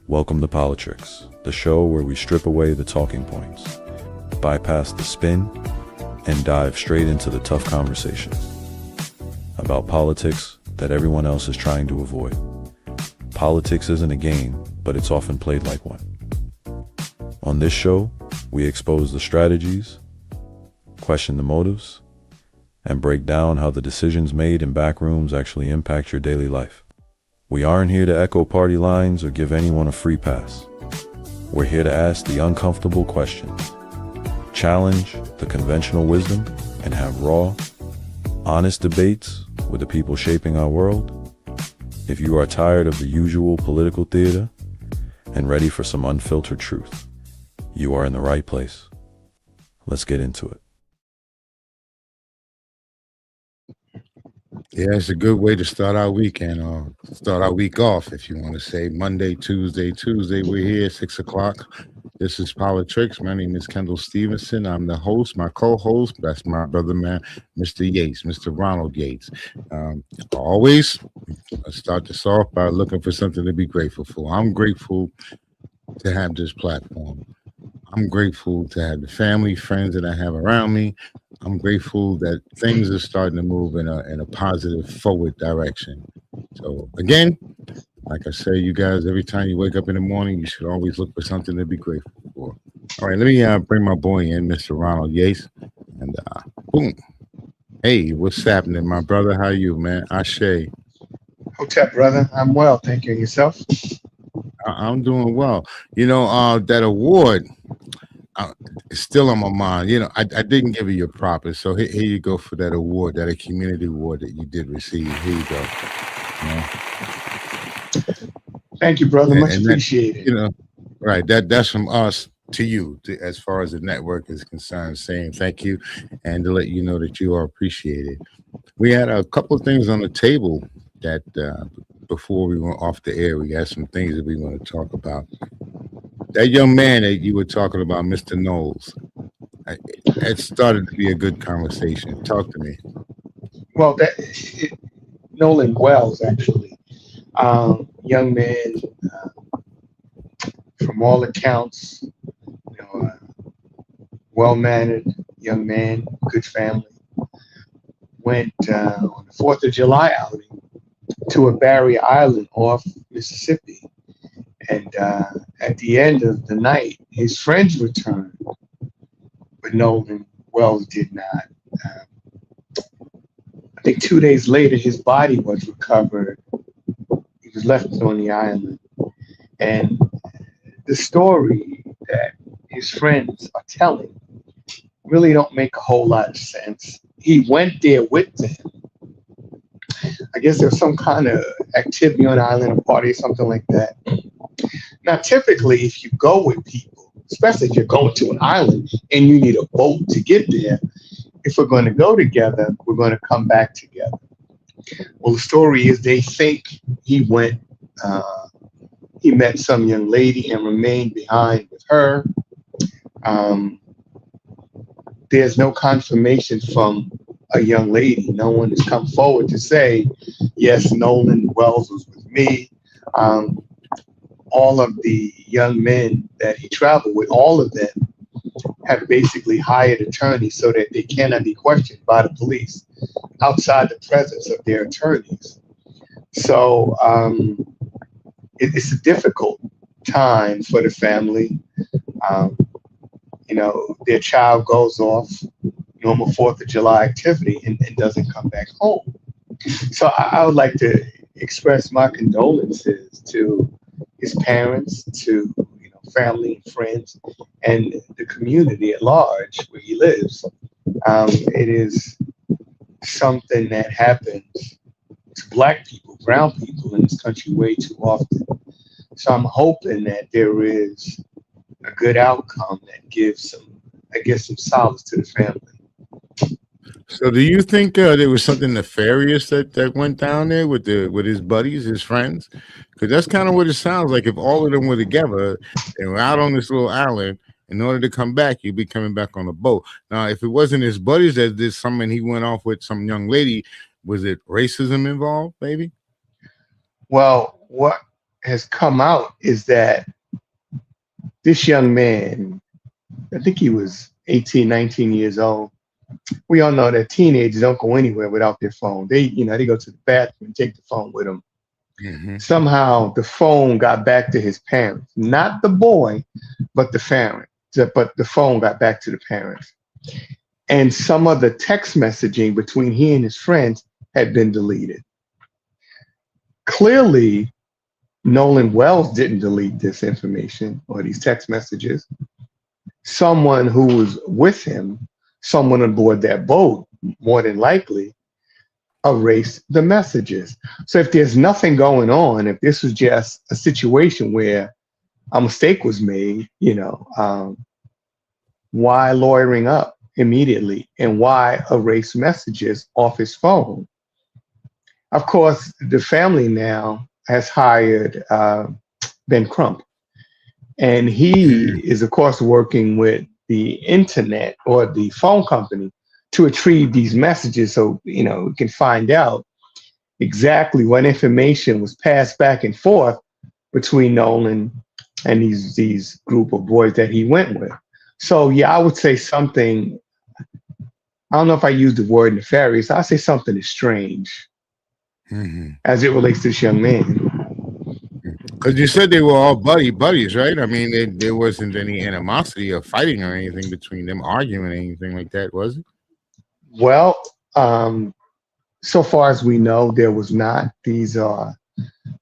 Welcome to Politricks, the show where we strip away the talking points, bypass the spin, and dive straight into the tough conversations about politics that everyone else is trying to avoid. Politics isn't a game, but it's often played like one. On this show, we expose the strategies, question the motives, and break down how the decisions made in back rooms actually impact your daily life. We aren't here to echo party lines or give anyone a free pass. We're here to ask the uncomfortable questions, challenge the conventional wisdom, and have raw, honest debates with the people shaping our world. If you are tired of the usual political theater and ready for some unfiltered truth, you are in the right place. Let's get into it. Yeah, it's a good way to start our weekend, or start our week off, if you want to say. Monday, Tuesday, we're here, 6 o'clock. This is Politricks. My name is Kendall Stevenson. I'm the host. My co-host, that's my brother, man, Mr. Yates, Mr. Ronald Yates. Always, let's start this off by looking for something to be grateful for. I'm grateful to have this platform. I'm grateful to have the family, friends that I have around me. I'm grateful that things are starting to move in a positive forward direction. So again, like I say, you guys, every time you wake up in the morning, you should always look for something to be grateful for. All right, let me bring my boy in, Mr. Ronald Yates, and boom. Hey, what's happening, my brother? How you, man? Ashe. Hotep, brother. I'm well, thank you. And yourself? I'm doing well. You know, that award, it's still on my mind. You know, I didn't give you your proper, so here you go for that award, that a community award that you did receive. Here you go. Thank you, brother. Much And appreciated. You know, right? That's from us to you, as far as the network is concerned. Saying thank you, and to let you know that you are appreciated. We had a couple of things on the table that before we went off the air, we had some things that we want to talk about. That young man that you were talking about, Mr. Knowles, it started to be a good conversation. Talk to me. Well, Nolan Wells, actually, young man, from all accounts, well-mannered young man, good family. Went on the 4th of July outing to a Barrier Island off Mississippi. And at the end of the night, his friends returned, but Nolan Wells did not. I think 2 days later, his body was recovered. He was left on the island. And the story that his friends are telling really don't make a whole lot of sense. He went there with them. I guess there was some kind of activity on the island, a party or something like that. Now, typically, if you go with people, especially if you're going to an island and you need a boat to get there, if we're going to go together, we're going to come back together. Well, the story is they think he went, he met some young lady and remained behind with her. There's no confirmation from a young lady. No one has come forward to say, yes, Nolan Wells was with me. All of the young men that he traveled with, all of them have basically hired attorneys so that they cannot be questioned by the police outside the presence of their attorneys. So it's a difficult time for the family. Their child goes off normal 4th of July activity and doesn't come back home. So I would like to express my condolences to his parents, to family and friends, and the community at large where he lives. It is something that happens to Black people, brown people in this country way too often. So I'm hoping that there is a good outcome that gives some solace to the family. So, do you think there was something nefarious that went down there with his buddies, his friends? Because that's kind of what it sounds like. If all of them were together and were out on this little island, in order to come back, you'd be coming back on a boat. Now, if it wasn't his buddies that did something, he went off with some young lady. Was it racism involved, maybe? Well, what has come out is that this young man, I think he was 18, 19 years old. We all know that teenagers don't go anywhere without their phone. They go to the bathroom and take the phone with them. Mm-hmm. Somehow the phone got back to his parents, not the boy, but the parent. But the phone got back to the parents. And some of the text messaging between he and his friends had been deleted. Clearly, Nolan Wells didn't delete this information or these text messages. Someone who was with him, someone on board that boat, more than likely, erased the messages. So if there's nothing going on, if this was just a situation where a mistake was made, why lawyering up immediately and why erase messages off his phone? Of course, the family now has hired Ben Crump, and he is, of course, working with the internet or the phone company to retrieve these messages so, we can find out exactly what information was passed back and forth between Nolan and these group of boys that he went with. So, yeah, I would say something, I don't know if I use the word nefarious, I'd say something is strange as it relates to this young man. Because you said they were all buddies, right? I mean, there wasn't any animosity or fighting or anything between them, arguing or anything like that, was it? Well, so far as we know, there was not. These are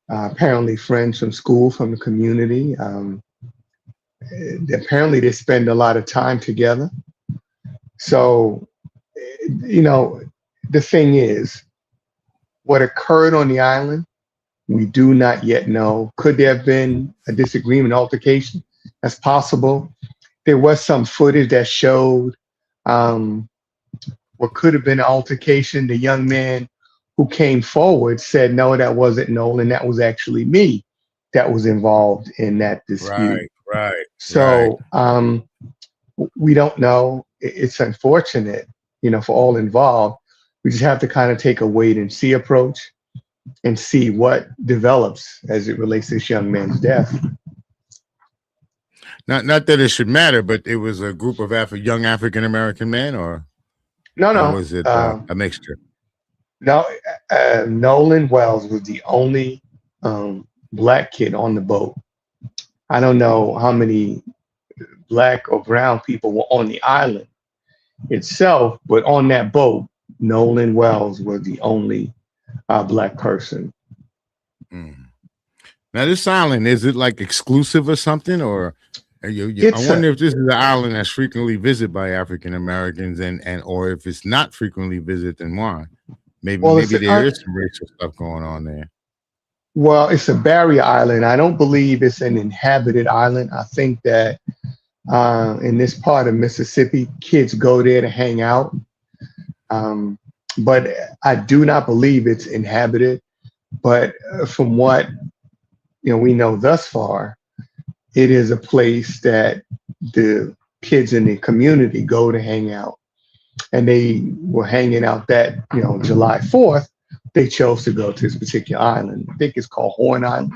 apparently friends from school, from the community. Apparently, they spend a lot of time together. So, the thing is, what occurred on the island, we do not yet know. Could there have been a disagreement, altercation? That's possible. There was some footage that showed what could have been an altercation. The young man who came forward said, no, that wasn't Nolan. That was actually me that was involved in that dispute. Right. So we don't know. It's unfortunate, for all involved. We just have to kind of take a wait and see approach and see what develops as it relates to this young man's death. Not that it should matter, but it was a group of young African American men, or No. was it a mixture? No, Nolan Wells was the only black kid on the boat. I don't know how many black or brown people were on the island itself, but on that boat, Nolan Wells was the only black person. Now, this island, is it like exclusive or something, or I wonder if this is an island that's frequently visited by African Americans, or if it's not frequently visited, then why? Maybe there is some racial stuff going on there. Well, it's a barrier island. I don't believe it's an inhabited island. I think that in this part of Mississippi, kids go there to hang out. But I do not believe it's inhabited. But from what we know thus far, it is a place that the kids in the community go to hang out. And they were hanging out that, July 4th, they chose to go to this particular island. I think it's called Horn Island.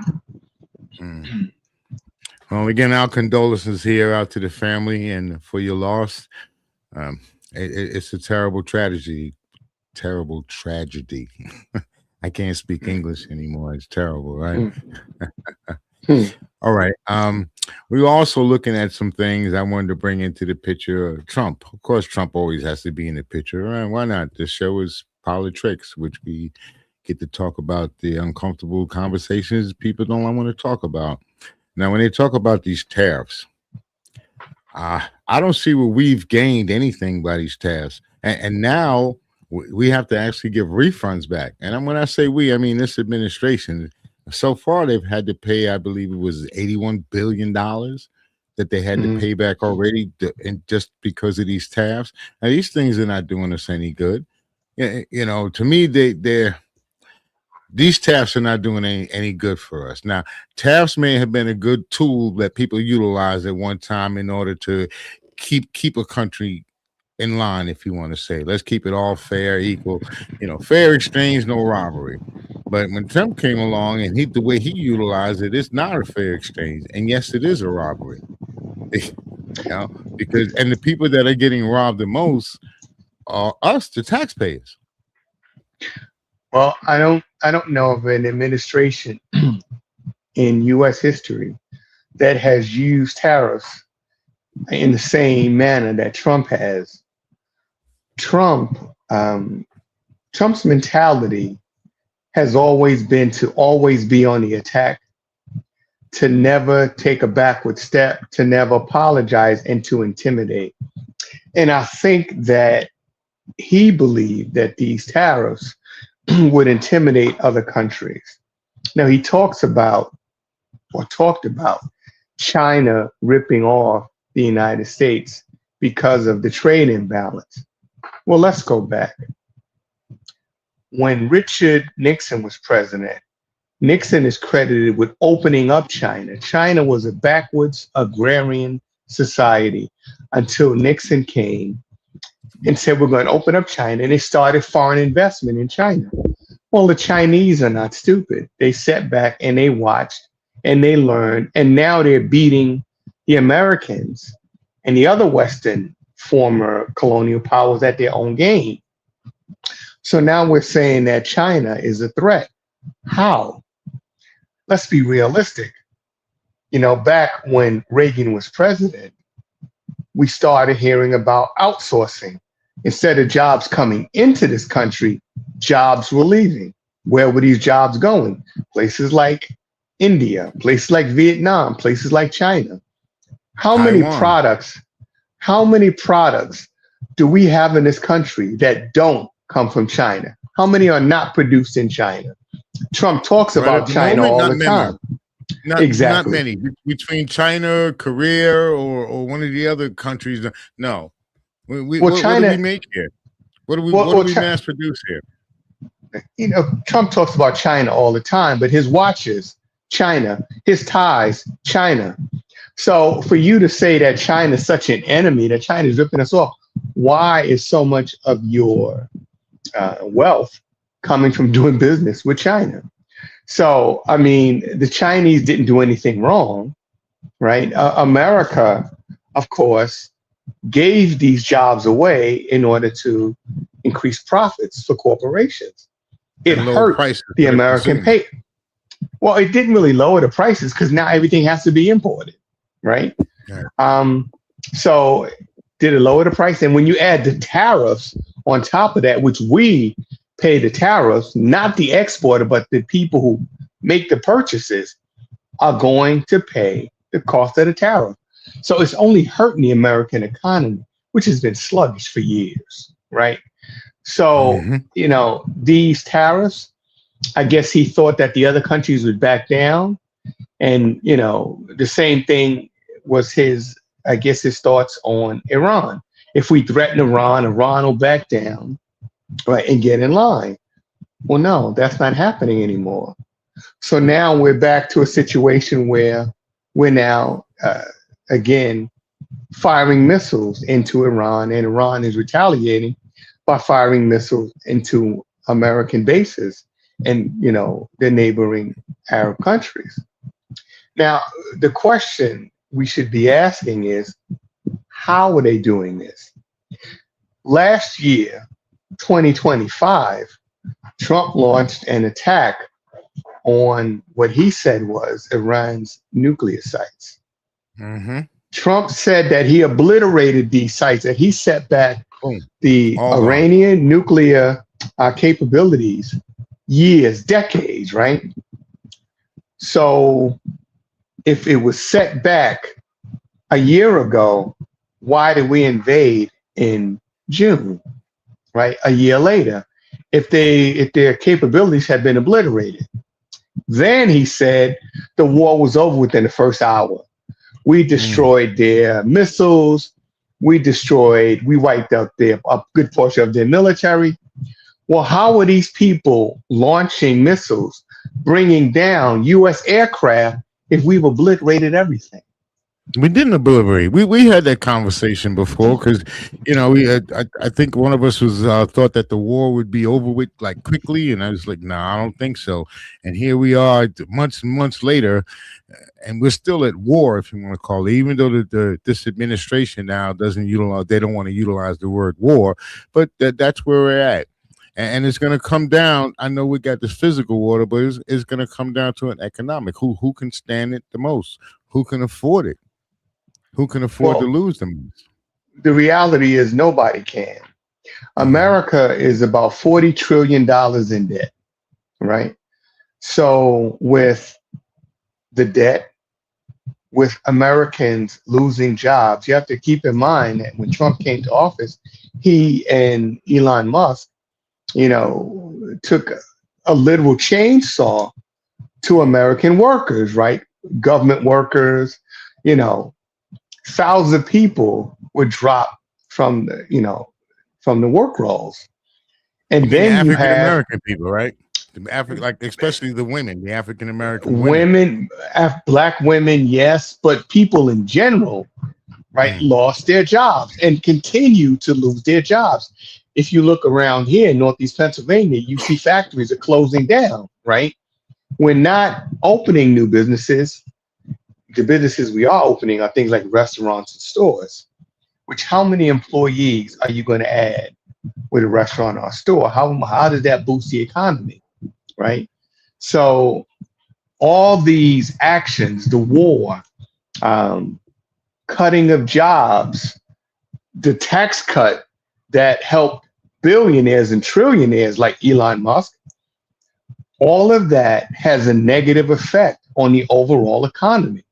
Well, again, our condolences here out to the family and for your loss. It's a terrible tragedy. Terrible tragedy. I can't speak English anymore. It's terrible, right? All right. We were also looking at some things I wanted to bring into the picture. Trump. Of course, Trump always has to be in the picture. Why not? The show is Politricks, which we get to talk about the uncomfortable conversations people don't want to talk about. Now, when they talk about these tariffs, I don't see where we've gained anything by these tariffs. And now we have to actually give refunds back. And when I say we, I mean this administration. So far, they've had to pay, I believe it was $81 billion that they had to pay back already, and just because of these tariffs. Now, these things are not doing us any good. To me, these tariffs are not doing any good for us. Now, tariffs may have been a good tool that people utilized at one time in order to keep a country in line, if you want to say. Let's keep it all fair, equal, fair exchange, no robbery. But when Trump came along and the way he utilized it, it's not a fair exchange. And yes, it is a robbery. Because the people that are getting robbed the most are us, the taxpayers. Well, I don't know of an administration in U.S. history that has used tariffs in the same manner that Trump has. Trump's mentality has always been to always be on the attack, to never take a backward step, to never apologize, and to intimidate. And I think that he believed that these tariffs would intimidate other countries. Now, he talked about China ripping off the United States because of the trade imbalance. Well, let's go back. When Richard Nixon was president, Nixon is credited with opening up China. China was a backwards agrarian society until Nixon came and said, we're going to open up China. And they started foreign investment in China. Well, the Chinese are not stupid. They sat back and they watched and they learned. And now they're beating the Americans and the other Western former colonial powers at their own game. So now we're saying that China is a threat. How? Let's be realistic. Back when Reagan was president, we started hearing about outsourcing. Instead of jobs coming into this country, jobs were leaving. Where were these jobs going? Places like India, places like Vietnam, places like China. How many products do we have in this country that don't come from China? How many are not produced in China? Trump talks about China all the time. Not many. Between China, Korea, or one of the other countries. No. What do we make here? What do we mass produce here? Trump talks about China all the time, but his watches, China, his ties, China. So for you to say that China is such an enemy, that China is ripping us off, why is so much of your wealth coming from doing business with China? So, I mean, the Chinese didn't do anything wrong, right? America, of course, gave these jobs away in order to increase profits for corporations. It hurt the American pay. Well, it didn't really lower the prices because now everything has to be imported, right? Yeah. So did it lower the price? And when you add the tariffs on top of that, which we pay the tariffs, not the exporter, but the people who make the purchases are going to pay the cost of the tariff. So it's only hurting the American economy, which has been sluggish for years, right? So, these tariffs, I guess he thought that the other countries would back down. And, the same thing was his thoughts on Iran. If we threaten Iran, Iran will back down, right, and get in line. Well, no, that's not happening anymore. So now we're back to a situation where we're now, again, firing missiles into Iran, and Iran is retaliating by firing missiles into American bases and, the neighboring Arab countries. Now, the question we should be asking is, how are they doing this? Last year, 2025, Trump launched an attack on what he said was Iran's nuclear sites. Mm-hmm. Trump said that he obliterated these sites, that he set back the Iranian nuclear capabilities years, decades, right? So if it was set back a year ago, why did we invade in June, right? A year later, if their capabilities had been obliterated. Then he said the war was over within the first hour. We destroyed their missiles. We wiped out a good portion of their military. Well, how are these people launching missiles, bringing down U.S. aircraft if we've obliterated everything? We didn't deliberate. We had that conversation before because, I think one of us was thought that the war would be over with like quickly, and I was like, no, I don't think so. And here we are, months and months later, and we're still at war, if you want to call it. Even though this administration now doesn't utilize, they don't want to utilize the word war, but that's where we're at. And it's going to come down. I know we got this physical war, but it's going to come down to an economic. Who can stand it the most? Who can afford it? Who can afford to Well, lose the most? the reality is nobody can. America is about $40 trillion in debt, right? So with the debt, with Americans losing jobs, you have to keep in mind that when Trump came to office, he and Elon Musk, took a literal chainsaw to American workers, right? Government workers, you know, thousands of people would drop from from the work rolls. You And mean the then you African have American people, right? The like especially the women, the African American women. women, black women, yes, but people in general, right, Mm. lost their jobs and continue to lose their jobs. If you look around here in Northeast Pennsylvania, you see factories are closing down, right? We're not opening new businesses. The businesses we are opening are things like restaurants and stores, which how many employees are you going to add with a restaurant or a store? How does that boost the economy, right? So all these actions, the war, um, cutting of jobs, the tax cut that helped billionaires and trillionaires like Elon Musk, all of that has a negative effect on the overall economy.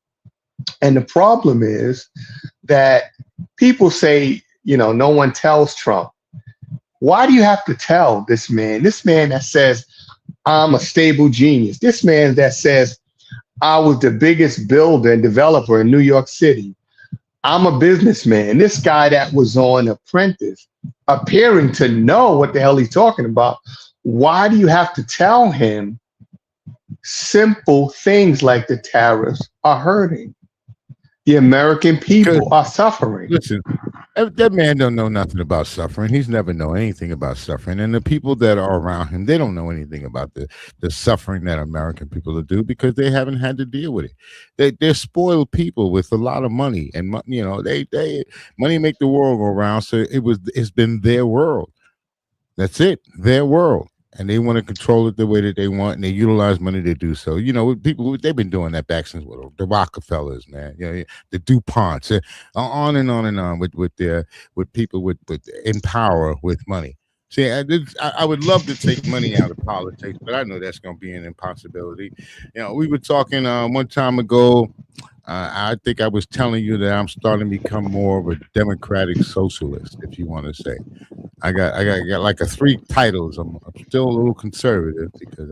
And the problem is that people say, no one tells Trump. Why do you have to tell this man? This man that says, I'm a stable genius. This man that says, I was the biggest builder and developer in New York City. I'm a businessman. This guy that was on Apprentice, appearing to know what the hell he's talking about. Why do you have to tell him simple things like the tariffs are hurting? The American Because people are suffering. listen, that man don't know nothing about suffering. He's never known anything about suffering, and the people that are around him, they don't know anything about the suffering that American people do because they haven't had to deal with it. They're spoiled people with a lot of money, and they money make the world go round. So it's been their world. That's it, their world. And they want to control it the way that they want, and they utilize money to do so. With people, they've been doing that back since the Rockefellers, man. The DuPonts, on and on and on with people with in power with money. See, I would love to take money out of politics, but I know that's going to be an impossibility. We were talking one time ago. I think I was telling you that I'm starting to become more of a democratic socialist, if you want to say. I got like a 3 titles. I'm still a little conservative because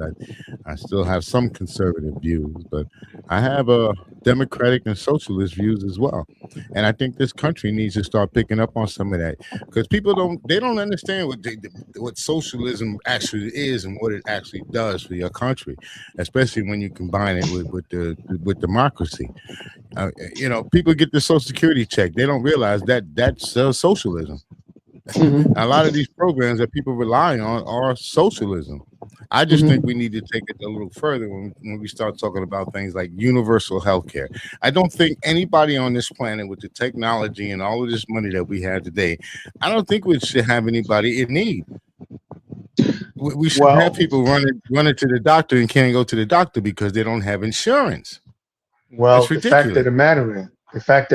I still have some conservative views, but I have a democratic and socialist views as well. And I think this country needs to start picking up on some of that because people don't understand what socialism actually is and what it actually does for your country, especially when you combine it with democracy. People get the Social Security check. They don't realize that's socialism. Mhm. A lot of these programs that people rely on are socialism. I just think Mhm. we need to take it a little further when we start talking about things like universal health care. I don't think anybody on this planet with the technology and all of this money that we have today, I don't think we should have anybody in need. We should have Well, people running to the doctor and can't go to the doctor because they don't have insurance. well, It's the fact of ridiculous.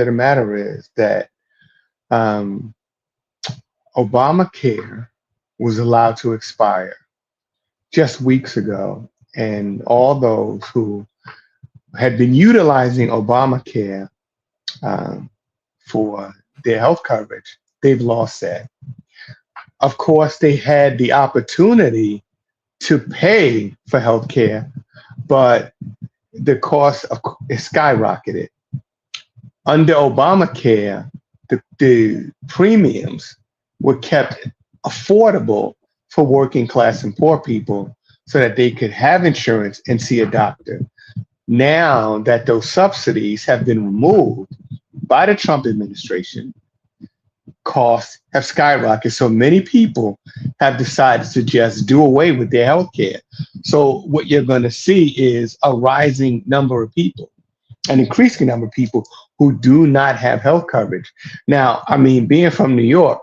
the matter is, that um, Obamacare was allowed to expire just weeks ago, and all those who had been utilizing Obamacare um, for their health coverage, they've lost that. Of course, they had the opportunity to pay for health care, but the cost is skyrocketed. Under Obamacare, the premiums were kept affordable for working class and poor people so that they could have insurance and see a doctor. Now that those subsidies have been removed, by the Trump administration, costs have skyrocketed. So many people have decided to just do away with their health care. So what you're going to see is a rising number of people, an increasing number of people who do not have health coverage. Now, I mean, being from New York,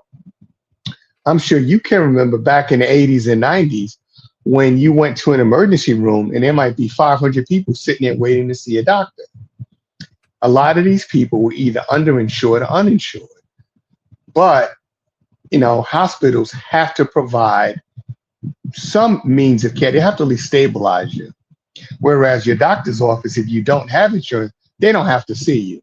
I'm sure you can remember back in the 80s and 90s when you went to an emergency room and there might be 500 people sitting there waiting to see a doctor. A lot of these people were either underinsured or uninsured. But, you know, hospitals have to provide some means of care. They have to at least stabilize you. Whereas your doctor's office, if you don't have insurance, they don't have to see you.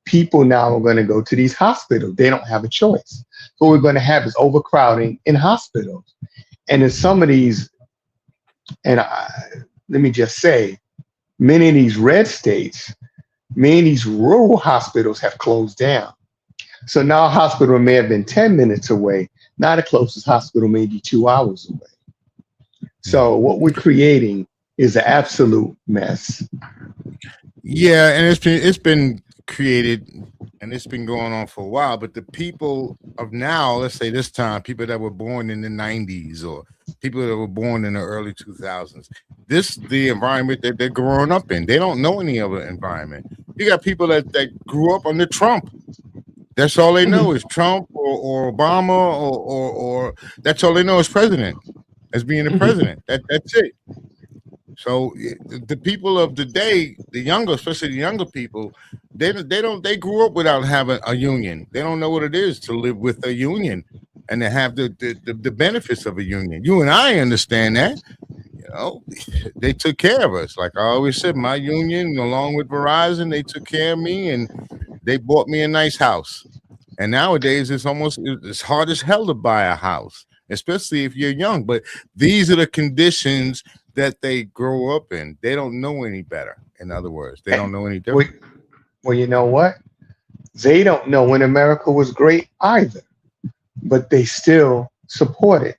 People now are going to go to these hospitals. They don't have a choice. So what we're going to have is overcrowding in hospitals. And in some of these, let me just say, many of these red states, many of these rural hospitals have closed down. So now a hospital may have been 10 minutes away. Now the closest hospital may be 2 hours away. So what we're creating is an absolute mess. Yeah, and it's been created and it's been going on for a while. But the people of now, let's say this time, people that were born in the 90s or people that were born in the early 2000s, the environment that they're growing up in, they don't know any other environment. You got people that grew up under Trump. That's all they know is Trump or Obama or that's all they know is president, as being the president. That's it. So the people of the day, the younger, especially the younger people, they grew up without having a union. They don't know what it is to live with a union and to have the benefits of a union. You and I understand that. You know, they took care of us. Like I always said, my union, along with Verizon, they took care of me and they bought me a nice house. And nowadays, it's hard as hell to buy a house, especially if you're young. But these are the conditions that they grow up in. They don't know any better. In other words, they don't know any different. Well, you know what? They don't know when America was great either, but they still support it.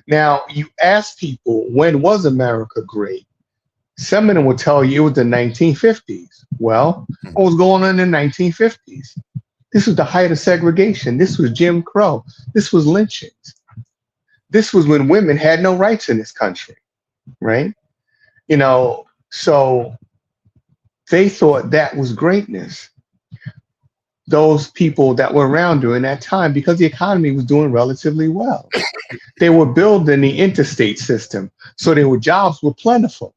Now, you ask people, when was America great? Some of them will tell you it was the 1950s. Well, what was going on in the 1950s? This was the height of segregation. This was Jim Crow. This was lynchings. This was when women had no rights in this country, right? You know, so they thought that was greatness. Those people that were around during that time, because the economy was doing relatively well. They were building the interstate system, so jobs were plentiful.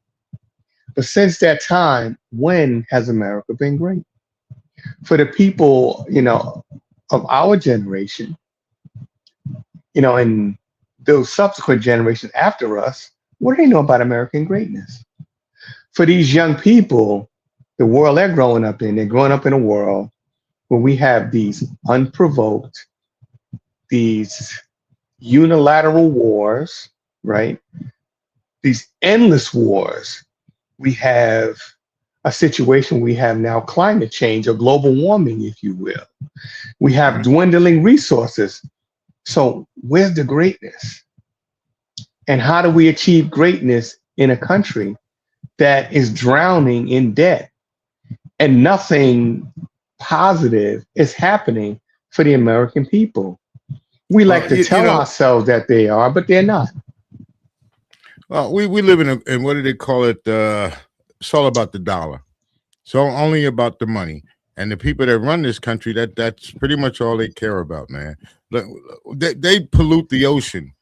But since that time, when has America been great? For the people, you know, of our generation, you know, and those subsequent generations after us, what do they know about American greatness? For these young people, the world they're growing up in, they're growing up in a world where we have these unprovoked, these unilateral wars, right? These endless wars. We have a situation, we have now climate change or global warming, if you will. We have dwindling resources. So where's the greatness? And how do we achieve greatness in a country that is drowning in debt and nothing positive is happening for the American people? We like to tell ourselves that they are, but they're not. Well, we live in what do they call it? It's all about the dollar. It's only about the money. And the people that run this country, that's pretty much all they care about, man. Look, they pollute the ocean.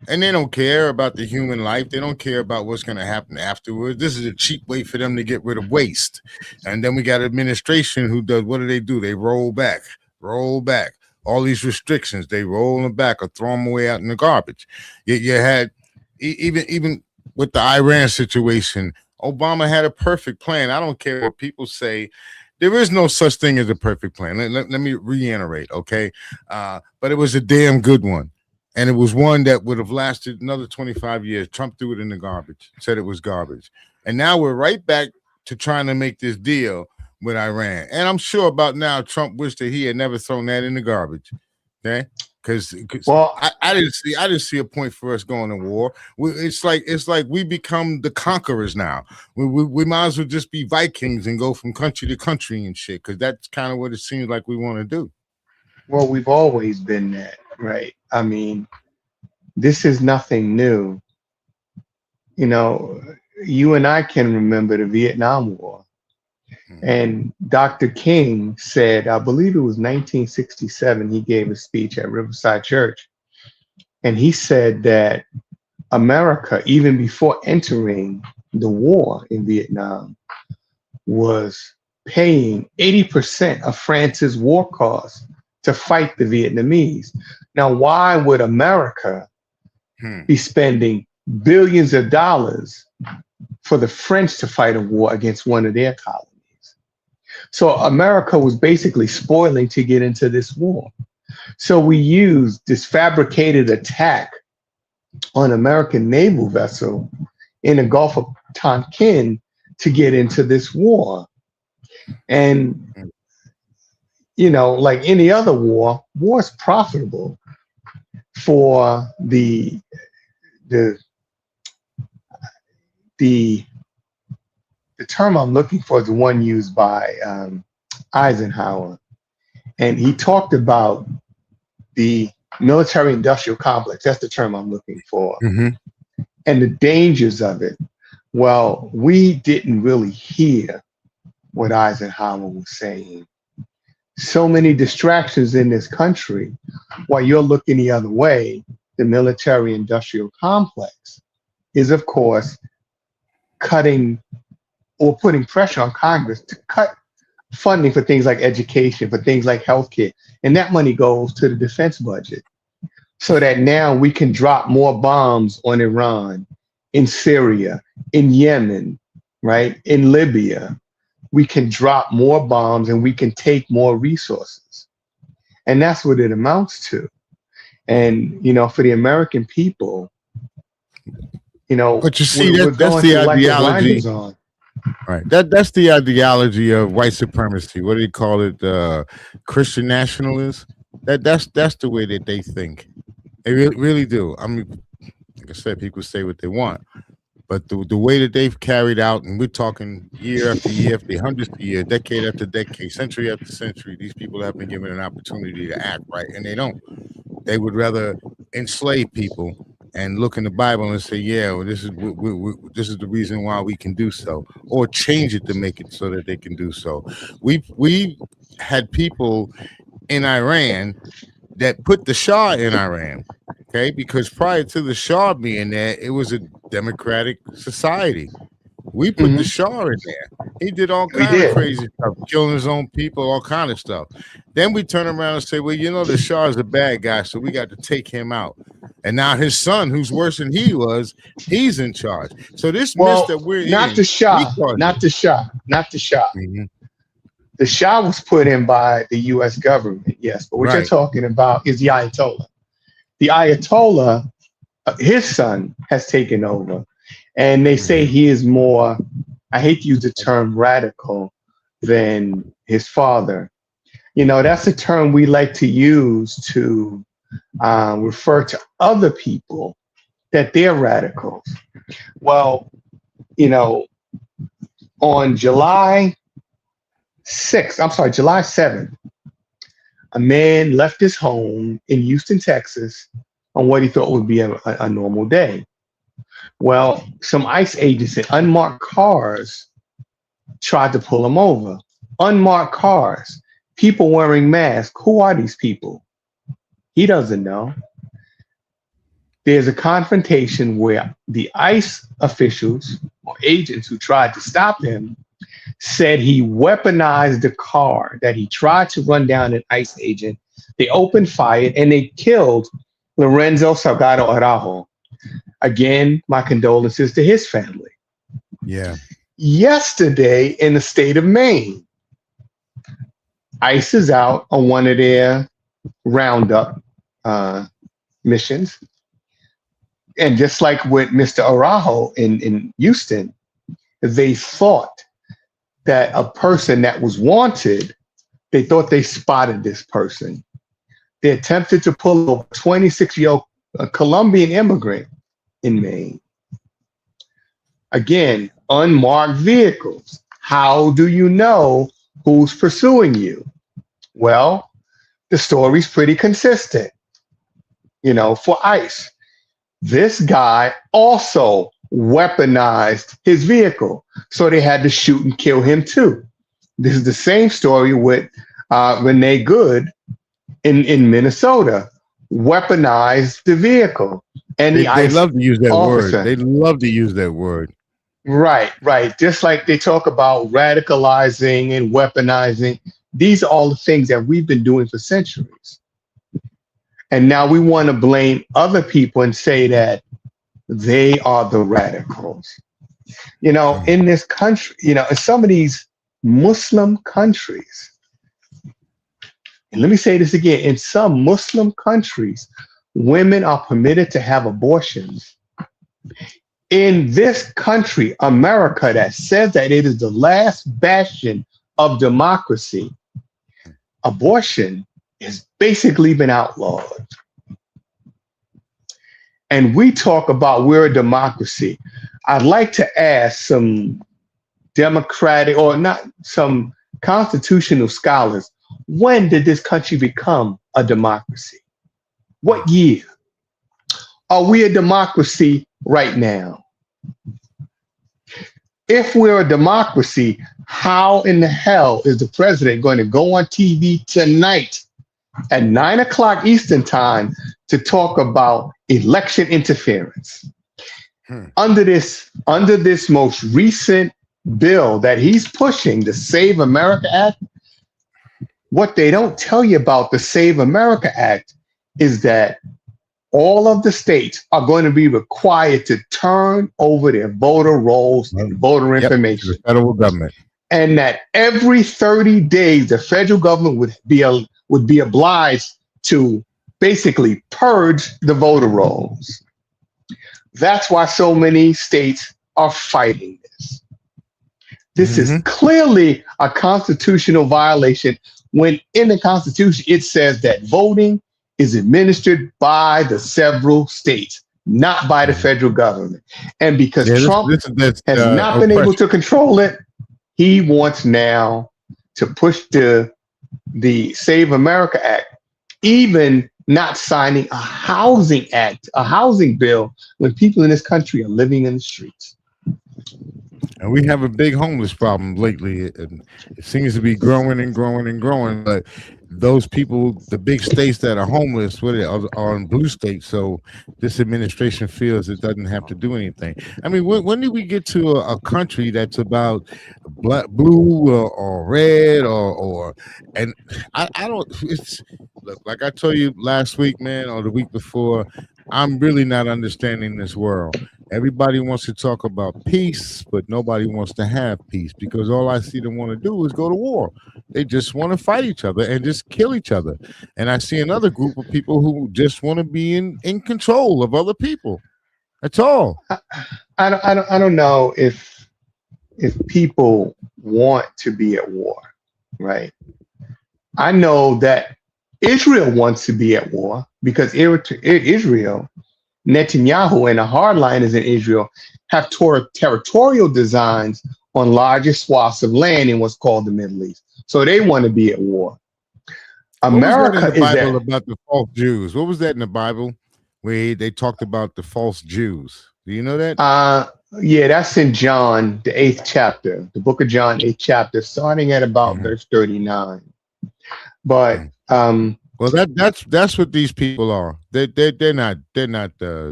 And they don't care about the human life. They don't care about what's going to happen afterwards. This is a cheap way for them to get rid of waste. And then we got administration who does, what do? They roll back. All these restrictions, they roll them back or throw them away out in the garbage. You had, even with the Iran situation, Obama had a perfect plan. I don't care what people say. There is no such thing as a perfect plan. Let me reiterate, okay? But it was a damn good one. And it was one that would have lasted another 25 years. Trump threw it in the garbage, said it was garbage. And now we're right back to trying to make this deal with Iran. And I'm sure about now Trump wished that he had never thrown that in the garbage. Okay? Because Well, I didn't see a point for us going to war. It's like we become the conquerors now. We might as well just be Vikings and go from country to country and shit. Because that's kind of what it seems like we want to do. well, we've always been that, right? I mean, this is nothing new. You know, you and I can remember the Vietnam War. And Dr. King said, I believe it was 1967, he gave a speech at Riverside Church. And he said that America, even before entering the war in Vietnam, was paying 80% of France's war costs to fight the Vietnamese. Now, why would America be spending billions of dollars for the French to fight a war against one of their colonies? So America was basically spoiling to get into this war. So we used this fabricated attack on American naval vessel in the Gulf of Tonkin to get into this war. And, you know, like any other war, war is profitable for the term I'm looking for is the one used by Eisenhower. And he talked about the military industrial complex. That's the term I'm looking for. And the dangers of it. Well, we didn't really hear what Eisenhower was saying. So many distractions in this country while you're looking the other way. The military industrial complex is, of course, cutting or putting pressure on Congress to cut funding for things like education, for things like healthcare. And that money goes to the defense budget so that now we can drop more bombs on Iran, in Syria, in Yemen, right? In Libya. We can drop more bombs and we can take more resources. And that's what it amounts to. And, you know, for the American people, you know, but you see, that's the ideology. Right. That's the ideology of white supremacy. What do they call it? Christian nationalists. That's the way that they think. They really do. I mean, like I said, people say what they want, but the way that they've carried out, and we're talking year after year, after hundreds of years, decade after decade, century after century, these people have been given an opportunity to act right, and they don't. They would rather enslave people and look in the Bible and say, yeah, well, this is the reason why we can do so, or change it to make it so that they can do so. We had people in Iran that put the Shah in Iran, okay? Because prior to the Shah being there, it was a democratic society. We put the Shah in there. He did all kind of crazy stuff, killing his own people, all kind of stuff. Then we turn around and say, well, you know, the Shah is a bad guy, so we got to take him out. And now his son, who's worse than he was, he's in charge. So this mess that we're not in, the Shah. The Shah was put in by the U.S. government, yes. But what you're talking about is the Ayatollah. The Ayatollah, his son has taken over. And they say he is more, I hate to use the term radical, than his father. You know, that's a term we like to use to refer to other people, that they're radicals. Well, you know, on July 7th, a man left his home in Houston, Texas, on what he thought would be a normal day. Well, some ICE agents in unmarked cars tried to pull him over. Unmarked cars, people wearing masks. Who are these people? He doesn't know. There's a confrontation where the ICE officials or agents who tried to stop him said he weaponized the car, that he tried to run down an ICE agent. They opened fire and they killed Lorenzo Salgado Araujo. Again, my condolences to his family. Yeah. Yesterday in the state of Maine, ICE is out on one of their roundup missions. And just like with Mr. Araujo in Houston, they thought that a person that was wanted, they thought they spotted this person. They attempted to pull over a 26-year-old Colombian immigrant in Maine. Again, unmarked vehicles. How do you know who's pursuing you? Well, the story's pretty consistent. You know, for ICE, this guy also weaponized his vehicle, so they had to shoot and kill him too. This is the same story with Renee Good in Minnesota, weaponized the vehicle. And they love to use that officer, word. They love to use that word. Right. Just like they talk about radicalizing and weaponizing. These are all the things that we've been doing for centuries. And now we want to blame other people and say that they are the radicals. You know, in this country, you know, in some of these Muslim countries, and let me say this again, in some Muslim countries, women are permitted to have abortions. In this country, America, that says that it is the last bastion of democracy, abortion has basically been outlawed. And we talk about we're a democracy. I'd like to ask some democratic, or not, some constitutional scholars, when did this country become a democracy? What year? Are we a democracy right now? If we're a democracy, how in the hell is the president going to go on TV tonight at 9 o'clock Eastern time to talk about election interference? Under this most recent bill that he's pushing, the Save America Act, what they don't tell you about the Save America Act is that all of the states are going to be required to turn over their voter rolls and voter information to the federal government, and that every 30 days the federal government would be obliged to basically purge the voter rolls. That's why so many states are fighting this. This is clearly a constitutional violation, when in the Constitution it says that voting is administered by the several states, not by the federal government. And because Trump has not been able to control it, he wants now to push the Save America Act, even not signing a housing act, a housing bill, when people in this country are living in the streets. And we have a big homeless problem lately. It seems to be growing and growing and growing. But those people, the big states that are homeless, are in blue states. So this administration feels it doesn't have to do anything. I mean, when did we get to a country that's about blue or red and I don't. It's look, like I told you last week, man, or the week before. I'm really not understanding this world. Everybody wants to talk about peace, but nobody wants to have peace, because all I see them want to do is go to war. They just want to fight each other and just kill each other. And I see another group of people who just want to be in control of other people. That's all. I don't know if people want to be at war, right? I know that Israel wants to be at war, because Israel, Netanyahu and the hardliners in Israel have territorial designs on larger swaths of land in what's called the Middle East. So they want to be at war. America is Bible about the false Jews. What was that in the Bible where they talked about the false Jews? Do you know that? Yeah, that's in John, the 8th chapter, the book of John, 8th chapter, starting at about verse 39. But well, that's what these people are. They're not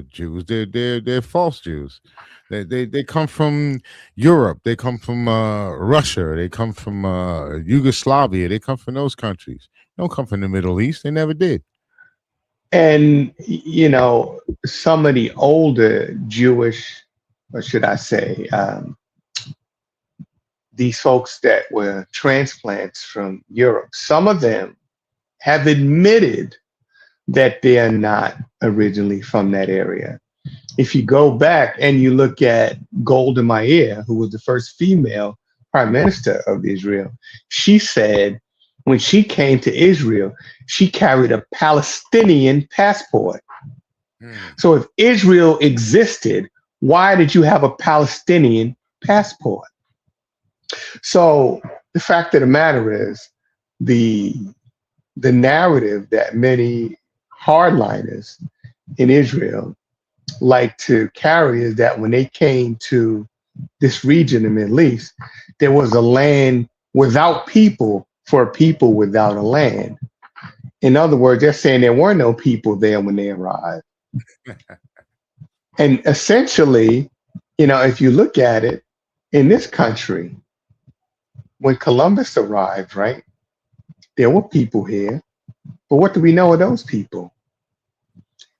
Jews. They're false Jews. They come from Europe. They come from Russia. They come from Yugoslavia. They come from those countries. They don't come from the Middle East. They never did. And you know, some of the older Jewish, or should I say, these folks that were transplants from Europe, some of them have admitted that they are not originally from that area. If you go back and you look at Golda Meir, who was the first female prime minister of Israel, she said when she came to Israel, she carried a Palestinian passport. So if Israel existed, why did you have a Palestinian passport? So the fact of the matter is, the narrative that many hardliners in Israel like to carry is that when they came to this region, the Middle East, there was a land without people for a people without a land. In other words, they're saying there were no people there when they arrived. And essentially, if you look at it in this country, when Columbus arrived, right, there were people here. But what do we know of those people?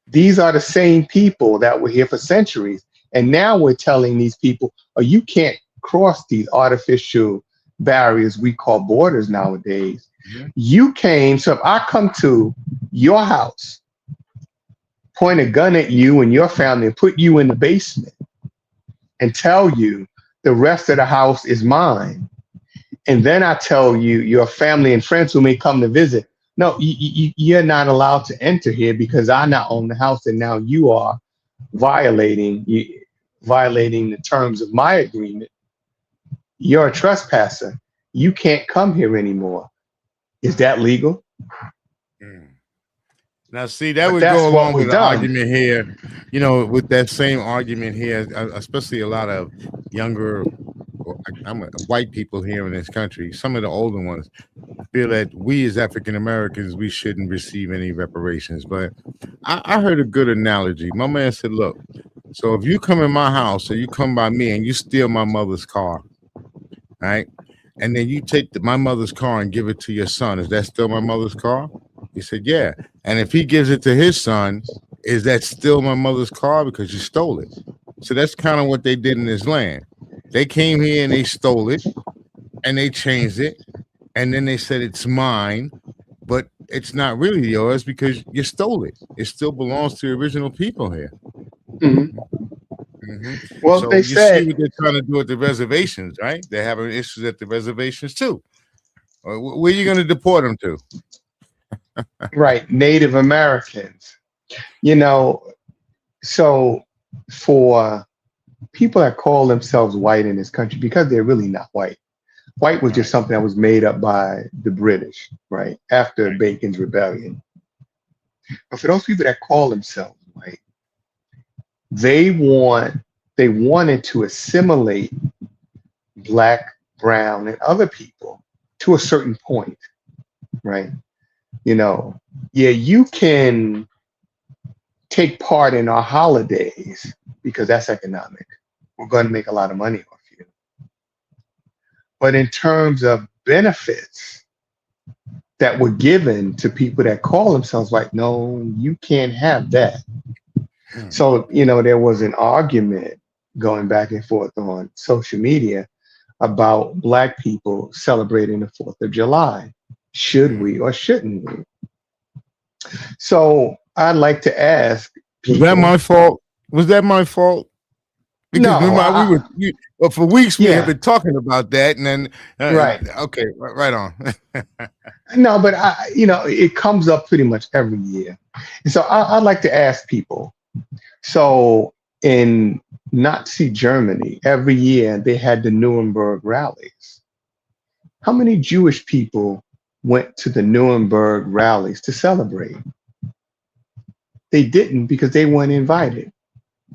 These are the same people that were here for centuries. And now we're telling these people, oh, you can't cross these artificial barriers we call borders nowadays. Mm-hmm. You came, so if I come to your house, point a gun at you and your family and put you in the basement and tell you the rest of the house is mine, and then I tell you your family and friends who may come to visit, no, you're not allowed to enter here because I now own the house, and now you are violating the terms of my agreement. You're a trespasser. You can't come here anymore. Is that legal? Now, see, that would go along with the argument here, with that same argument here, especially a lot of younger white people here in this country, some of the older ones feel that we as African Americans, we shouldn't receive any reparations. But I heard a good analogy. My man said, look, so if you come in my house or you come by me and you steal my mother's car, right? And then you take my mother's car and give it to your son, is that still my mother's car? He said, yeah. And if he gives it to his son, is that still my mother's car because you stole it? So that's kind of what they did in this land. They came here and they stole it and they changed it. And then they said it's mine, but it's not really yours because you stole it. It still belongs to the original people here. Mm-hmm. Mm-hmm. Well, so they said see what they're trying to do at the reservations, right? They're having issues at the reservations too. Where are you going to deport them to? Right, Native Americans. So for people that call themselves white in this country, because they're really not white. White was just something that was made up by the British, right, after Bacon's Rebellion. But for those people that call themselves white, they wanted to assimilate Black, brown, and other people to a certain point, right? You can take part in our holidays because that's economic. We're going to make a lot of money off you. But in terms of benefits that were given to people that call themselves white, no, you can't have that. So, there was an argument going back and forth on social media about Black people celebrating the 4th of July. Should we or shouldn't we? So I'd like to ask people, was that my fault? Was that my fault? Because no, for weeks we have been talking about that, and then right. Okay, right on. No, but it comes up pretty much every year, and so I'd like to ask people. So in Nazi Germany, every year they had the Nuremberg rallies. How many Jewish people went to the Nuremberg rallies to celebrate? They didn't, because they weren't invited.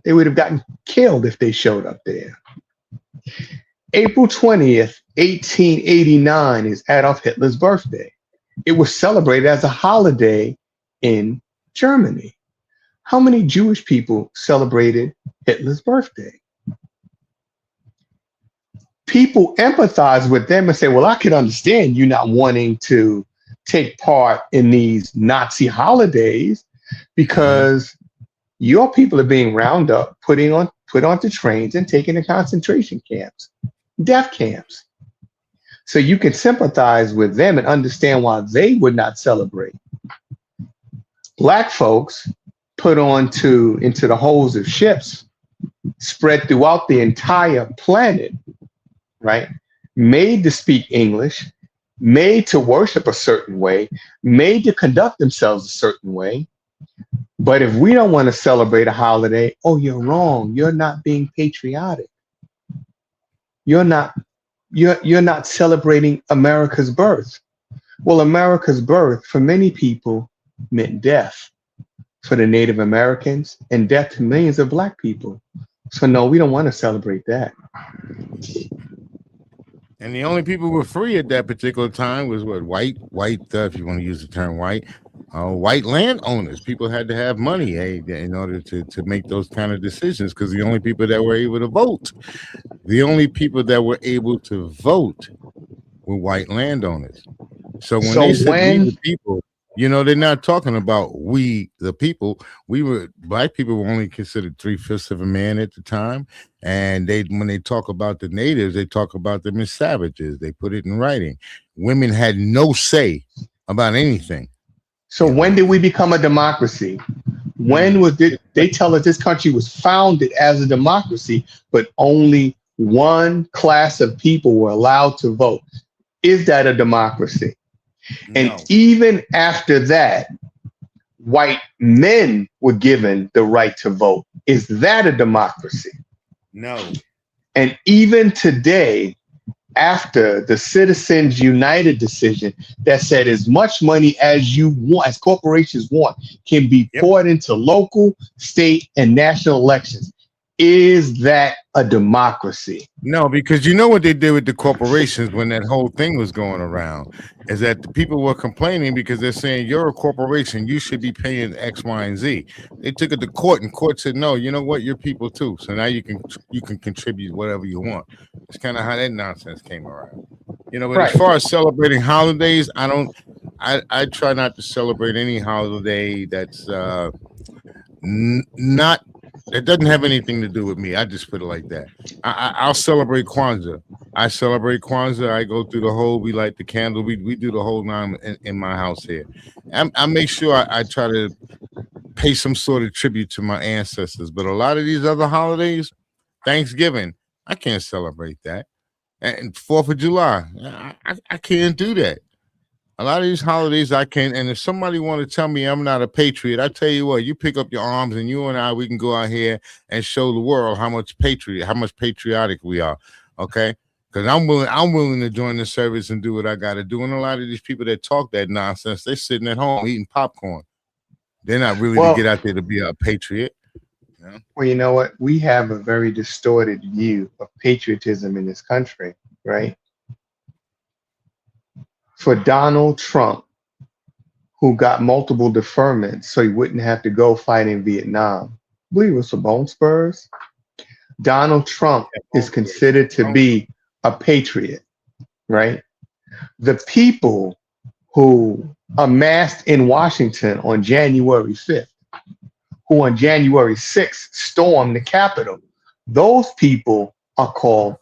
They would have gotten killed if they showed up there. April 20th, 1889 is Adolf Hitler's birthday. It was celebrated as a holiday in Germany. How many Jewish people celebrated Hitler's birthday? People empathize with them and say, well, I could understand you not wanting to take part in these Nazi holidays because your people are being rounded up, put onto trains and taken to concentration camps, death camps. So you can sympathize with them and understand why they would not celebrate. Black folks put into the hulls of ships, spread throughout the entire planet, right? Made to speak English, made to worship a certain way, made to conduct themselves a certain way. But if we don't want to celebrate a holiday, oh, you're wrong. You're not being patriotic. You're not you're not celebrating America's birth. Well, America's birth for many people meant death for the Native Americans and death to millions of Black people. So no, we don't want to celebrate that. And the only people who were free at that particular time was what, white, if you want to use the term white landowners. People had to have money in order to make those kind of decisions, because the only people that were able to vote, were white landowners. So when they said we the people, they're not talking about we the people. Black people were only considered 3/5 of a man at the time. And when they talk about the natives, they talk about them as savages. They put it in writing. Women had no say about anything. So when did we become a democracy? When was it? They tell us this country was founded as a democracy, but only one class of people were allowed to vote. Is that a democracy? No. And even after that, white men were given the right to vote. Is that a democracy? No. And even today, after the Citizens United decision that said as much money as you want, as corporations want, can be poured into local, state, and national elections, is that a democracy? No, because you know what they did with the corporations when that whole thing was going around is that the people were complaining because they're saying you're a corporation, you should be paying X, Y, and Z. They took it to court, and court said, no, you know what, you're people too. So now you can contribute whatever you want. It's kind of how that nonsense came around. But as far as celebrating holidays, I try not to celebrate any holiday that's not. It doesn't have anything to do with me. I just put it like that. I'll celebrate Kwanzaa. I celebrate Kwanzaa. I go through the whole, we light the candle. We do the whole nine in my house here. I make sure I try to pay some sort of tribute to my ancestors. But a lot of these other holidays, Thanksgiving, I can't celebrate that. And 4th of July, I can't do that. A lot of these holidays I can't, and if somebody want to tell me I'm not a patriot, I tell you what, you pick up your arms and you and I, we can go out here and show the world how much patriotic we are, okay? Because I'm willing to join the service and do what I got to do. And a lot of these people that talk that nonsense, they're sitting at home eating popcorn. They're not really to get out there to be a patriot. Well, you know what? We have a very distorted view of patriotism in this country, right? For Donald Trump, who got multiple deferments so he wouldn't have to go fight in Vietnam, I believe it was for Bone Spurs. Donald Trump is considered to be a patriot, right? The people who amassed in Washington on January 5th, who on January 6th stormed the Capitol, those people are called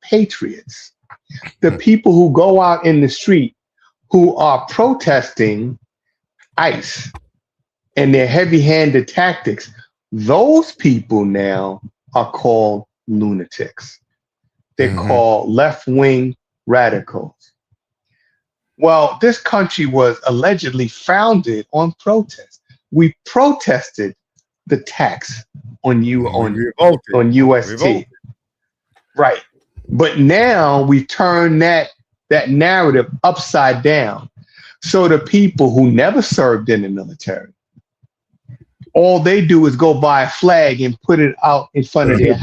patriots. The people who go out in the street who are protesting ICE and their heavy-handed tactics, those people now are called lunatics. They're called left-wing radicals. Well, this country was allegedly founded on protest. We protested the tax on UST. Right. But now we turn that narrative upside down. So the people who never served in the military, all they do is go buy a flag and put it out in front of their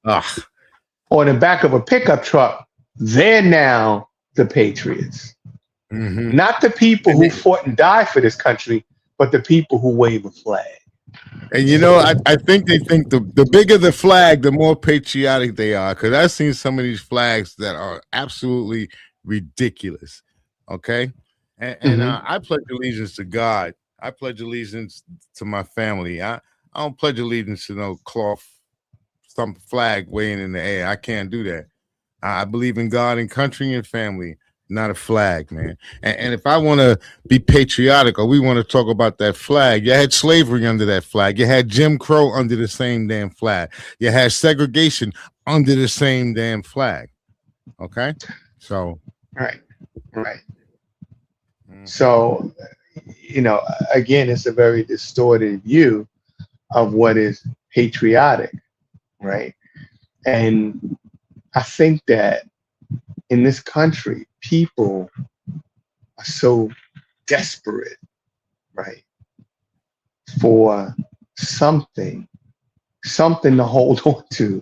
house or in the back of a pickup truck. They're now the patriots. Not the people who fought and died for this country, but the people who wave a flag. And I think they think the bigger the flag, the more patriotic they are. Because I've seen some of these flags that are absolutely ridiculous. Okay, and I pledge allegiance to God. I pledge allegiance to my family. I don't pledge allegiance to no cloth, some flag waving in the air. I can't do that. I believe in God and country and family, not a flag, man. And if I want to be patriotic, or we want to talk about that flag, you had slavery under that flag. You had Jim Crow under the same damn flag. You had segregation under the same damn flag. Okay? So. All right. right? Mhm. So, again, it's a very distorted view of what is patriotic, right? And I think that in this country, people are so desperate, right, for something, something to hold on to,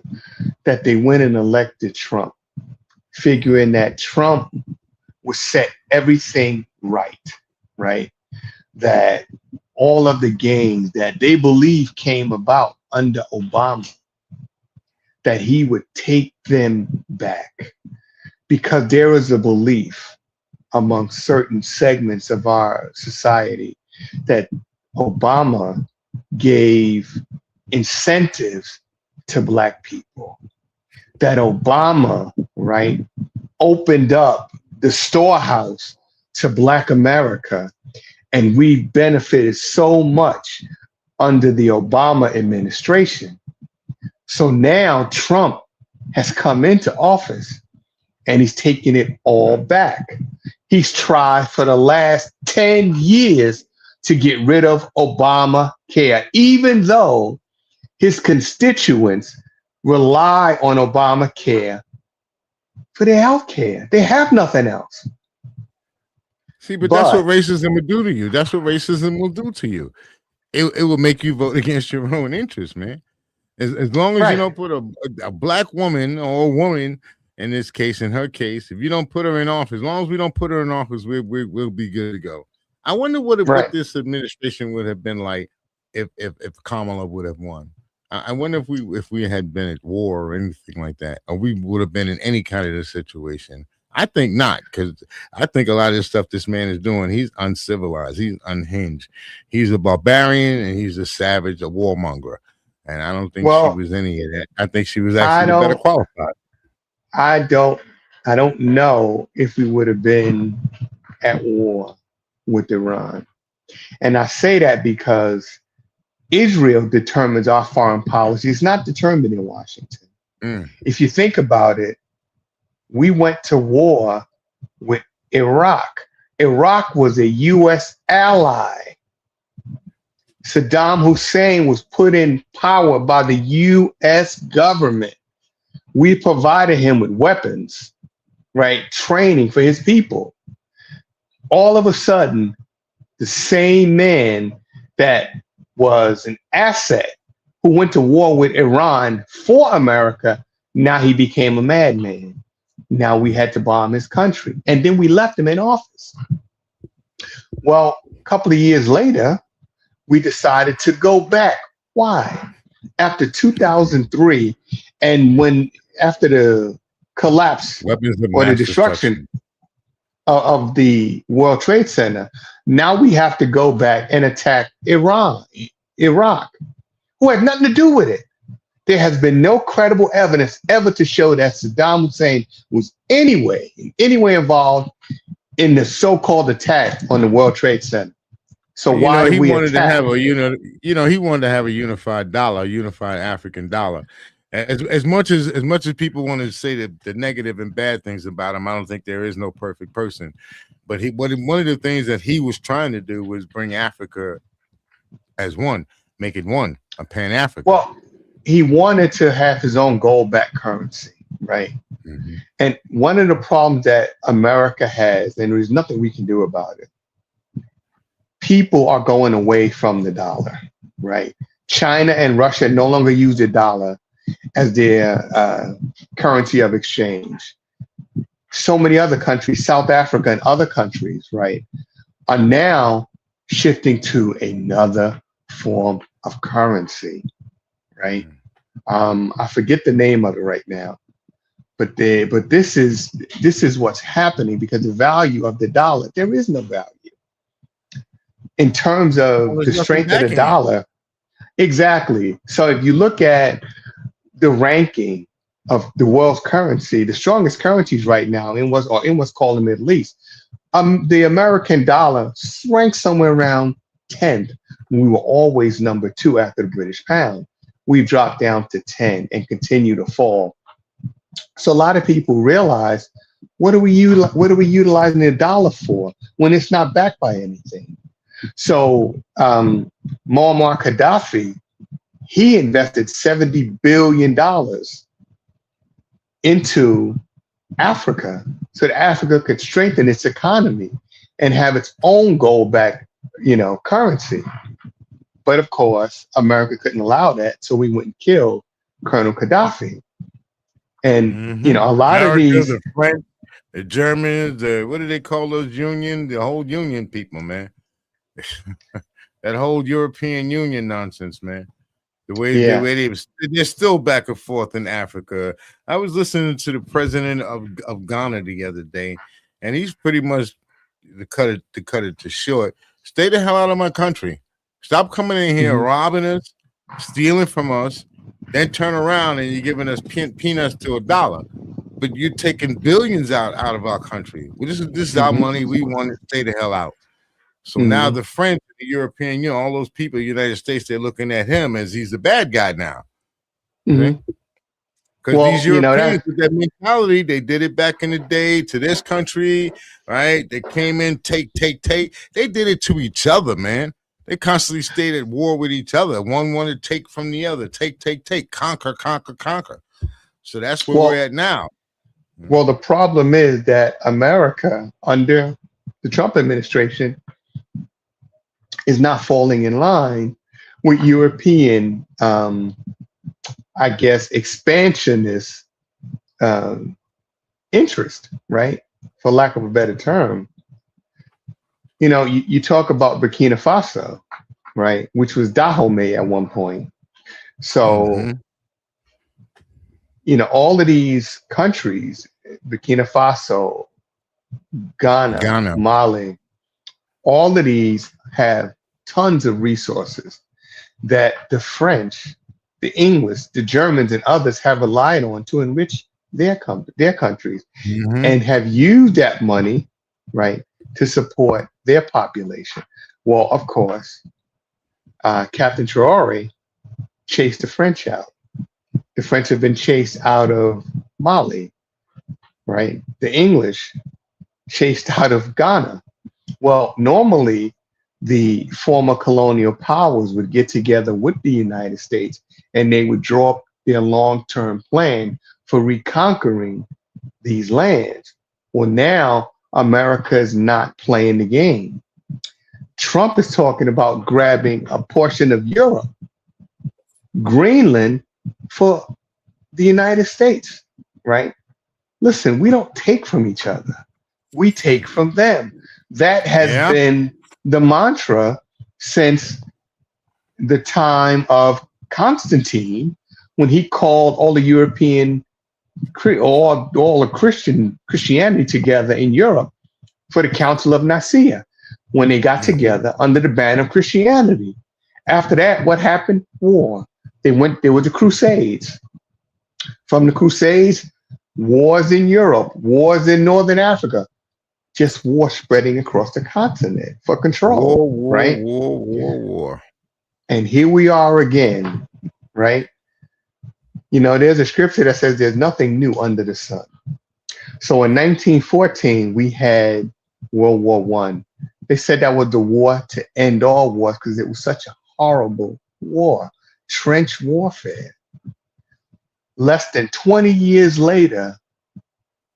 that they went and elected Trump, figuring that Trump would set everything right, right? That all of the gains that they believe came about under Obama, that he would take them back. Because there is a belief among certain segments of our society that Obama gave incentives to Black people, that Obama, right, opened up the storehouse to Black America, and we benefited so much under the Obama administration. So now Trump has come into office and he's taking it all back. He's tried for the last 10 years to get rid of Obamacare, even though his constituents rely on Obamacare for their health care. They have nothing else. See, but that's what racism will do to you. That's what racism will do to you. It will make you vote against your own interests, man. As long as you don't put a Black woman or a woman, in this case, in her case, if you don't put her in office, as long as we don't put her in office, we'll be good to go. I wonder what this administration would have been like if Kamala would have won. I wonder if we had been at war or anything like that, or we would have been in any kind of a situation. I think not, because I think a lot of the stuff this man is doing, he's uncivilized, he's unhinged, he's a barbarian, and he's a savage, a warmonger. And I don't think she was any of that. I think she was actually better qualified. I don't know if we would have been at war with Iran. And I say that because Israel determines our foreign policy. It's not determined in Washington. If you think about it, we went to war with Iraq. Iraq was a U.S. ally. Saddam Hussein was put in power by the U.S. government. We provided him with weapons, right? Training for his people. All of a sudden, the same man that was an asset who went to war with Iran for America, now he became a madman. Now we had to bomb his country. And then we left him in office. Well, a couple of years later, we decided to go back. Why? After 2003, and after the collapse or the destruction of the World Trade Center, now we have to go back and attack Iraq, who had nothing to do with it. There has been no credible evidence ever to show that Saddam Hussein was in any way involved in the so-called attack on the World Trade Center. So why he did we wanted attack? to have he wanted to have a unified dollar, a unified African dollar. As much as people want to say the negative and bad things about him, I don't think there is no perfect person. But one of the things that he was trying to do was bring Africa as one, make it one, a Pan-African. Well, he wanted to have his own gold-backed currency, right? Mm-hmm. And one of the problems that America has, and there's nothing we can do about it, people are going away from the dollar, right? China and Russia no longer use the dollar as their currency of exchange. So many other countries, South Africa and other countries, right, are now shifting to another form of currency, right? I forget the name of it right now, but this is what's happening because the value of the dollar, there is no value in terms of the strength of the dollar. Exactly. So if you look at the ranking of the world's currency, the strongest currencies right now in what's called the Middle East, the American dollar ranks somewhere around 10th. We were always number 2 after the British pound. We've dropped down to 10 and continue to fall. So a lot of people realize What are we utilizing the dollar for when it's not backed by anything? So Muammar Gaddafi, he invested $70 billion into Africa so that Africa could strengthen its economy and have its own gold-backed, currency. But of course, America couldn't allow that, so we went and killed Colonel Gaddafi. And a lot of America, these, the French, the Germans, what do they call those union? The whole union people, man. That whole European Union nonsense, man. The way they're still back and forth in Africa. I was listening to the president of Ghana the other day, and he's pretty much to cut it to short. Stay the hell out of my country. Stop coming in here robbing us, stealing from us, then turn around and you're giving us peanuts to $1. But you're taking billions out of our country. Well, this is our money. We want to stay the hell out. So now the French, the European, all those people in the United States, they're looking at him as he's the bad guy now. Because these Europeans with that mentality, they did it back in the day to this country, right? They came in, take. They did it to each other, man. They constantly stayed at war with each other. One wanted to take from the other, take, conquer. So that's where we're at now. Well, the problem is that America, under the Trump administration, is not falling in line with European, expansionist interest, right? For lack of a better term. You talk about Burkina Faso, right? Which was Dahomey at one point. So, all of these countries, Burkina Faso, Ghana, Mali, all of these have tons of resources that the French, the English, the Germans, and others have relied on to enrich their countries and have used that money, right, to support their population. Well, of course, Captain Traore chased the French out. The French have been chased out of Mali, right? The English chased out of Ghana. Well, normally the former colonial powers would get together with the United States and they would draw up their long-term plan for reconquering these lands. Well, now America is not playing the game. Trump is talking about grabbing a portion of Europe, Greenland, for the United States, right? Listen, we don't take from each other. We take from them. That has been the mantra since the time of Constantine, when he called all the European, all of Christianity together in Europe for the Council of Nicaea, when they got together under the banner of Christianity. After that, what happened? War. There were the Crusades. From the Crusades, wars in Europe, wars in Northern Africa, just war spreading across the continent for control, right? War. And here we are again, right? There's a scripture that says there's nothing new under the sun. So in 1914, we had World War I. They said that was the war to end all wars because it was such a horrible war, trench warfare. Less than 20 years later,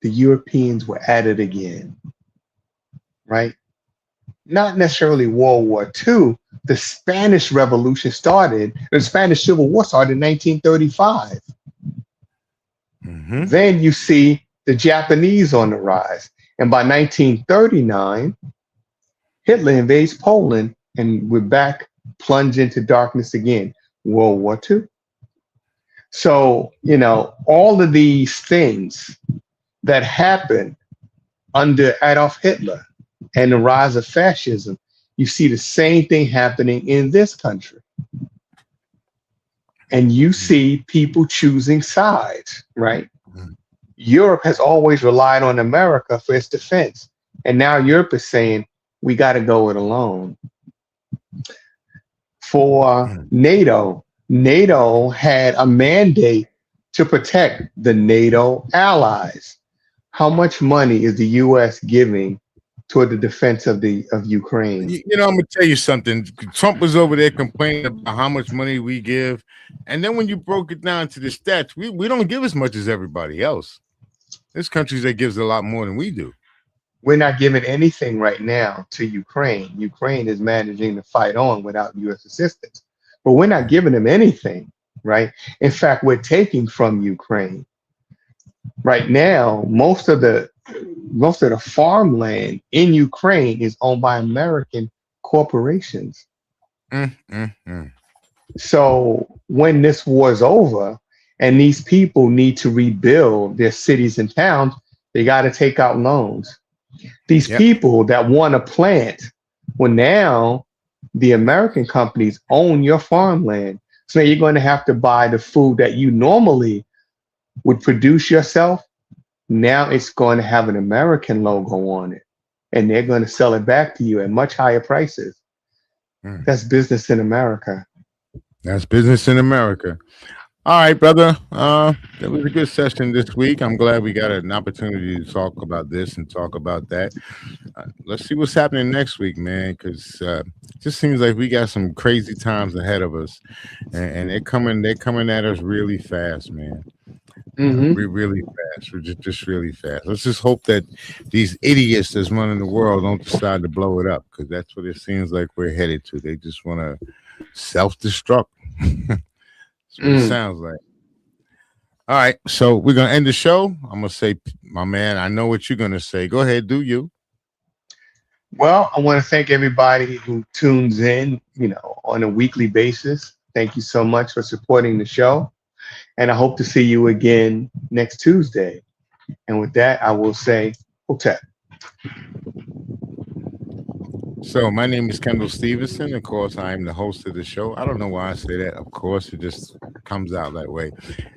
the Europeans were at it again, right? Not necessarily World War II. The Spanish Revolution started, the Spanish Civil War started in 1935. Then you see the Japanese on the rise. And by 1939, Hitler invades Poland and we're back, plunge into darkness again, World War II. So, all of these things that happened under Adolf Hitler and the rise of fascism, you see the same thing happening in this country. And you see people choosing sides, right? Europe has always relied on America for its defense. And now Europe is saying, we got to go it alone. For NATO had a mandate to protect the NATO allies. How much money is the U.S. giving toward the defense of Ukraine? I'm gonna tell you something. Trump was over there complaining about how much money we give, and then when you broke it down to the stats, we don't give as much as everybody else. There's countries that gives a lot more than we do. We're not giving anything right now to Ukraine. Ukraine is managing to fight on without U.S. assistance, but we're not giving them anything, right? In fact, we're taking from Ukraine. Right now, most of the farmland in Ukraine is owned by American corporations. So when this war is over and these people need to rebuild their cities and towns, they got to take out loans. These people that want to plant, well, now the American companies own your farmland. So you're going to have to buy the food that you normally would produce yourself. Now it's going to have an American logo on it, and they're going to sell it back to you at much higher prices. That's business in America. That's business in America. All right, brother. That was a good session this week. I'm glad we got an opportunity to talk about this and talk about that. Let's see what's happening next week, man, because it just seems like we got some crazy times ahead of us, and they're coming at us really fast, man. Really fast. We're just really fast. Let's just hope that these idiots that's running the world don't decide to blow it up, because that's what it seems like we're headed to. They just want to self-destruct. That's what it sounds like. All right, so we're gonna end the show. I'm gonna say, my man, I know what you're gonna say. Go ahead, do you? Well, I want to thank everybody who tunes in, on a weekly basis. Thank you so much for supporting the show. And I hope to see you again next Tuesday. And with that, I will say, Hotep. So my name is Kendall Stevenson. Of course, I am the host of the show. I don't know why I say that. Of course, it just comes out that way.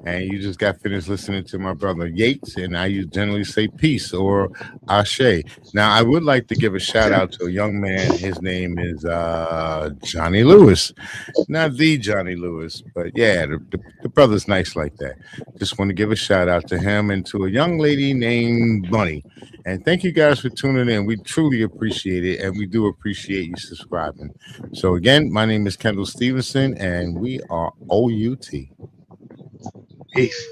And you just got finished listening to my brother Yates, and I generally say peace or ashe. Now, I would like to give a shout out to a young man. His name is Johnny Lewis. Not the Johnny Lewis, but yeah, the brother's nice like that. Just want to give a shout out to him and to a young lady named Bunny. And thank you guys for tuning in. We truly appreciate it, and we do appreciate you subscribing. So again, my name is Kendall Stevenson, and we are OUT. Peace.